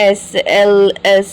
SLS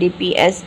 NDPS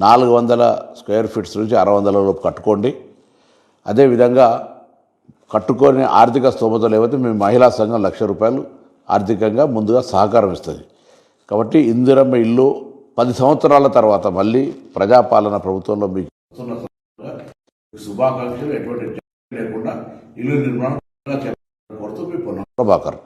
400 square feets నుంచి 600 లోపు కట్టుకోండి. అదేవిధంగా కట్టుకొని ఆర్థిక స్తోమత లేకపోతే మీ మహిళా సంఘం ₹1,00,000 ఆర్థికంగా ముందుగా సహకారం ఇస్తుంది. కాబట్టి ఇందిరమ్మ ఇల్లు 10 సంవత్సరాల తర్వాత మళ్ళీ ప్రజాపాలన ప్రభుత్వంలో మీకు శుభాకాంక్షలు ఎటువంటి లేకుండా ఇల్లు నిర్మాణం కోరుతూ మీ ప్రభాకర్.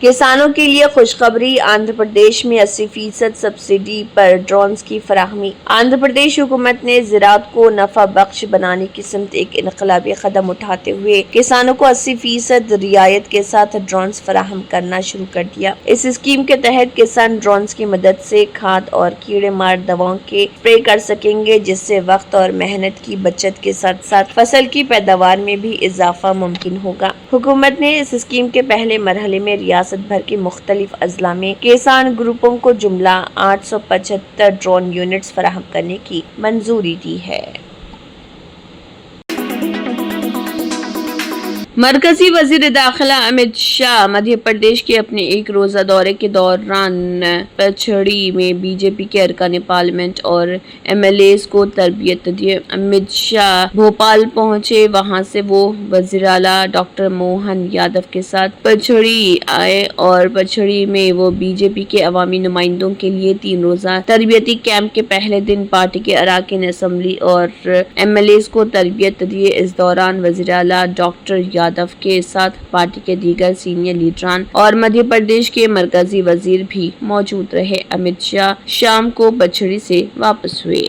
کسانوں کے لیے خوشخبری، آندھرا پردیش میں 80% سبسڈی پر ڈرونز کی فراہمی۔ آندھرا پردیش حکومت نے زراعت کو نفع بخش بنانے کی سمت ایک انقلابی قدم اٹھاتے ہوئے کسانوں کو 80% رعایت کے ساتھ ڈرونز فراہم کرنا شروع کر دیا۔ اس اسکیم کے تحت کسان ڈرونز کی مدد سے کھاد اور کیڑے مار دواؤں کے اسپرے کر سکیں گے، جس سے وقت اور محنت کی بچت کے ساتھ ساتھ فصل کی پیداوار میں بھی اضافہ ممکن ہوگا۔ حکومت نے اس اسکیم کے پہلے مرحلے میں ریاست بھر کے مختلف اضلاع میں کسان گروپوں کو جملہ 875 ڈرون یونٹس فراہم کرنے کی منظوری دی ہے۔ مرکزی وزیر داخلہ امت شاہ مدھیہ پردیش کے اپنے ایک روزہ دورے کے دوران پچھڑی میں بی جے پی کے ارکان پارلیمنٹ اور ایم ایل ایز کو تربیت دی۔ امت شاہ بھوپال پہنچے، وہاں سے وہ وزیر اعلیٰ ڈاکٹر موہن یادو کے ساتھ پچھڑی آئے اور پچھڑی میں وہ بی جے پی کے عوامی نمائندوں کے لیے 3 روزہ تربیتی کیمپ کے پہلے دن پارٹی کے اراکین اسمبلی اور ایم ایل ایز کو تربیت دیے۔ اس دوران وزیر اعلیٰ ڈاکٹر یادو کے ساتھ پارٹی کے دیگر سینئر لیڈران اور مدھیہ پردیش کے مرکزی وزیر بھی موجود رہے۔ امت شاہ شام کو پچھڑی سے واپس ہوئے۔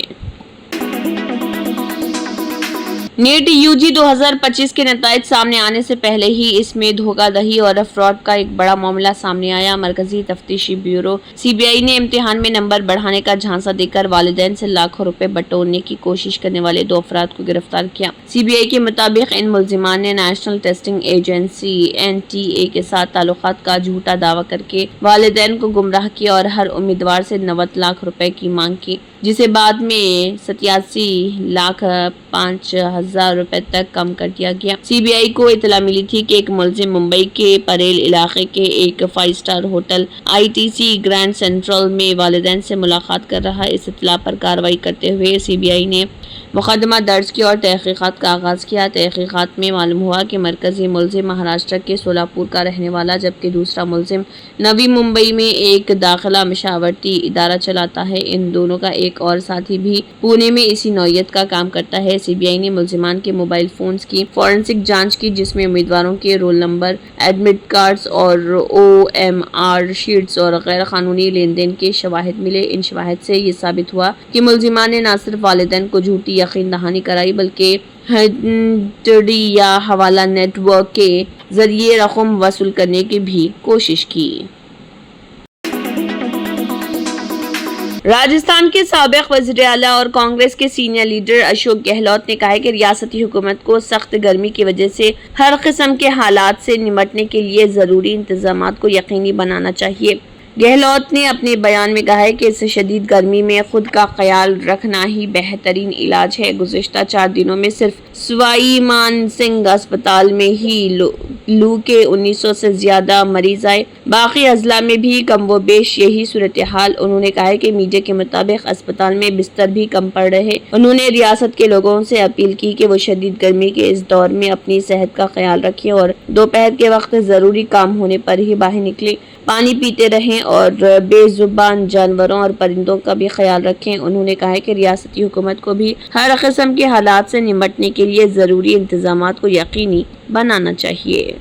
نیٹ یو جی 2025 کے نتائج سامنے آنے سے پہلے ہی اس میں دھوکہ دہی اور فراڈ کا ایک بڑا معاملہ سامنے آیا۔ مرکزی تفتیشی بیورو سی بی آئی نے امتحان میں نمبر بڑھانے کا جھانسا دے کر والدین سے لاکھوں روپے بٹورنے کی کوشش کرنے والے 2 افراد کو گرفتار کیا۔ سی بی آئی کے مطابق ان ملزمان نے نیشنل ٹیسٹنگ ایجنسی (NTA) کے ساتھ تعلقات کا جھوٹا دعویٰ کر کے والدین کو گمراہ کیا اور ہر امیدوار سے 90 لاکھ روپے کی مانگ کی، جسے بعد میں 87,05,000 روپے تک کم کر دیا گیا۔ سی بی آئی کو اطلاع ملی تھی کہ ایک ملزم ممبئی کے پریل علاقے کے ایک 5 star hotel ITC grand central میں والدین سے ملاقات کر رہا۔ اس اطلاع پر کارروائی کرتے ہوئے سی بی آئی نے مقدمہ درج کیا اور تحقیقات کا آغاز کیا۔ تحقیقات میں معلوم ہوا کہ مرکزی ملزم مہاراشٹر کے سولاپور کا رہنے والا، جبکہ دوسرا ملزم نوی ممبئی میں ایک داخلہ مشاورتی ادارہ چلاتا ہے۔ ان دونوں کا ایک اور ساتھی بھی پونے میں اسی نوعیت کا کام کرتا ہے۔ سی بی آئی نے ملزمان کے موبائل فونز کی فورینسک جانچ کی، جس میں امیدواروں کے رول نمبر، ایڈمٹ کارڈز اور OMR شیٹس اور غیر قانونی لین دین کے شواہد ملے۔ ان شواہد سے یہ ثابت ہوا کہ ملزمان نے نہ صرف والدین کو جھوٹی یقین دہانی کرائی بلکہ ہنٹڈی یا حوالہ نیٹ ورک کے ذریعے رقم وصول کرنے کی بھی کوشش کی۔ راجستھان کے سابق وزیر اعلیٰ اور کانگریس کے سینئر لیڈر اشوک گہلوت نے کہا ہے کہ ریاستی حکومت کو سخت گرمی کی وجہ سے ہر قسم کے حالات سے نمٹنے کے لیے ضروری انتظامات کو یقینی بنانا چاہیے۔ گہلوت نے اپنے بیان میں کہا ہے کہ اس شدید گرمی میں خود کا خیال رکھنا ہی بہترین علاج ہے۔ گزشتہ 4 دنوں میں صرف سوائی مان سنگھ اسپتال میں ہی لو کے 1900 سے زیادہ مریض آئے، باقی اضلاع میں بھی کم و بیش یہی صورتحال۔ انہوں نے کہا ہے کہ میڈیا کے مطابق اسپتال میں بستر بھی کم پڑ رہے۔ انہوں نے ریاست کے لوگوں سے اپیل کی کہ وہ شدید گرمی کے اس دور میں اپنی صحت کا خیال رکھیں اور دوپہر کے وقت ضروری کام ہونے پر ہی باہر نکلیں، پانی پیتے رہیں اور بے زبان جانوروں اور پرندوں کا بھی خیال رکھیں۔ انہوں نے کہا ہے کہ ریاستی حکومت کو بھی ہر قسم کے حالات سے نمٹنے کے لیے ضروری انتظامات کو یقینی بنانا چاہیے۔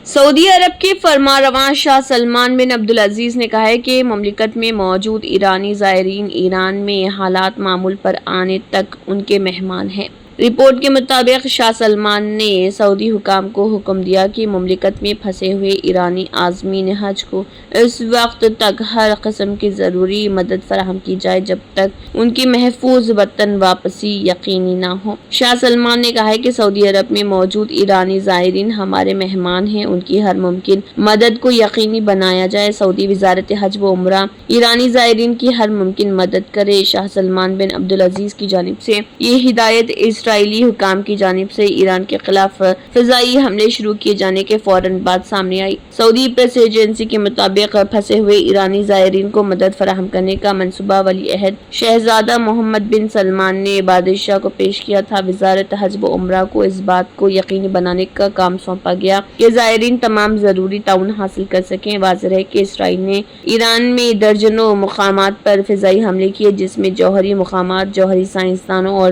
سعودی عرب کے فرمانروا شاہ سلمان بن عبدالعزیز نے کہا ہے کہ مملکت میں موجود ایرانی زائرین ایران میں حالات معمول پر آنے تک ان کے مہمان ہیں۔ رپورٹ کے مطابق شاہ سلمان نے سعودی حکام کو حکم دیا کہ مملکت میں پھنسے ہوئے ایرانی عازمین حج کو اس وقت تک ہر قسم کی ضروری مدد فراہم کی جائے جب تک ان کی محفوظ وطن واپسی یقینی نہ ہو۔ شاہ سلمان نے کہا ہے کہ سعودی عرب میں موجود ایرانی زائرین ہمارے مہمان ہیں، ان کی ہر ممکن مدد کو یقینی بنایا جائے۔ سعودی وزارت حج و عمرہ ایرانی زائرین کی ہر ممکن مدد کرے۔ شاہ سلمان بن عبدالعزیز کی جانب سے یہ ہدایت اسرائیلی حکام کی جانب سے ایران کے خلاف فضائی حملے شروع کیے جانے کے فوراً بعد سامنے آئی۔ سعودی پریس ایجنسی کے مطابق پھنسے ہوئے ایرانی زائرین کو مدد فراہم کرنے کا منصوبہ ولی عہد شہزادہ محمد بن سلمان نے بادشاہ کو پیش کیا تھا۔ وزارت حج و عمرہ کو اس بات کو یقینی بنانے کا کام سونپا گیا کہ زائرین تمام ضروری تعاون حاصل کر سکیں۔ واضح ہے کہ اسرائیل نے ایران میں درجنوں مقامات پر فضائی حملے کیے، جس میں جوہری مقامات، جوہری سائنسدانوں اور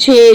6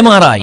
MRI,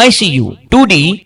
ICU, 2D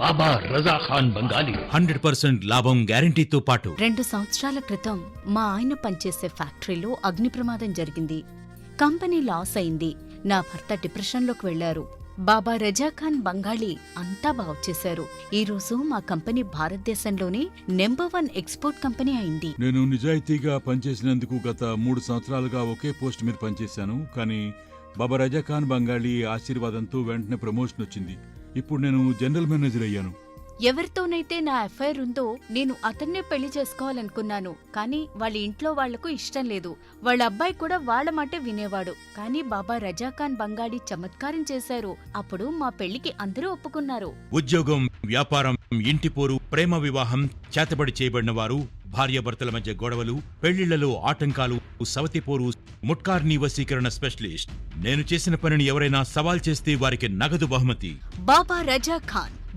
బాబా రజా ఖాన్ బంగాలి 100% లాభం గ్యారంటీతో పాటు 2 సంవత్సరాల క్రితం మా ఆయన పనిచేసే ఫ్యాక్టరీలో అగ్ని ప్రమాదం జరిగింది. కంపెనీ లాస్ అయింది. నా భర్త డిప్రెషన్లోకి వెళ్లారు. బాబా రజాఖాన్ బంగాళీ అంతా బాగుచేశారు. ఈ రోజు మా కంపెనీ భారతదేశంలోనే నెంబర్ 1 ఎక్స్పోర్ట్ కంపెనీ అయింది. నేను నిజాయితీగా పనిచేసినందుకు గత 3 సంవత్సరాలుగా ఒకే పోస్ట్ మీద పనిచేశాను. కానీ బాబా రజాఖాన్ బంగాళీ ఆశీర్వాదంతో వెంటనే ప్రమోషన్ వచ్చింది. ఇప్పుడు నేను జనరల్ మేనేజర్ అయ్యాను. ఎవరితోనైతే నా అఫైర్ ఉందో నేను అతన్నే పెళ్లి చేసుకోవాలనుకున్నాను. కానీ వాళ్ళ ఇంట్లో వాళ్లకు ఇష్టం లేదు. వాళ్ళ అబ్బాయి కూడా వాళ్ళ మాట వినేవాడు. కానీ బాబా రజాఖాన్ బంగాళీ చమత్కారం చేశారు. అప్పుడు మా పెళ్లికి అందరూ ఒప్పుకున్నారు. ఉద్యోగం, వ్యాపారం, ఇంటి పోరు, ప్రేమ వివాహం, చేతబడి చేయబడిన వారు, భార్యాభర్తల మధ్య గొడవలు, పెళ్లిళ్లలో ఆటంకాలు, సవతిపోరు, ముట్కార్నీ వశీకరణ స్పెషలిస్ట్. నేను చేసిన పనిని ఎవరైనా సవాల్ చేస్తే వారికి నగదు బహుమతి. బాబా రజాఖాన్,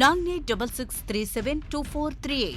9866372438।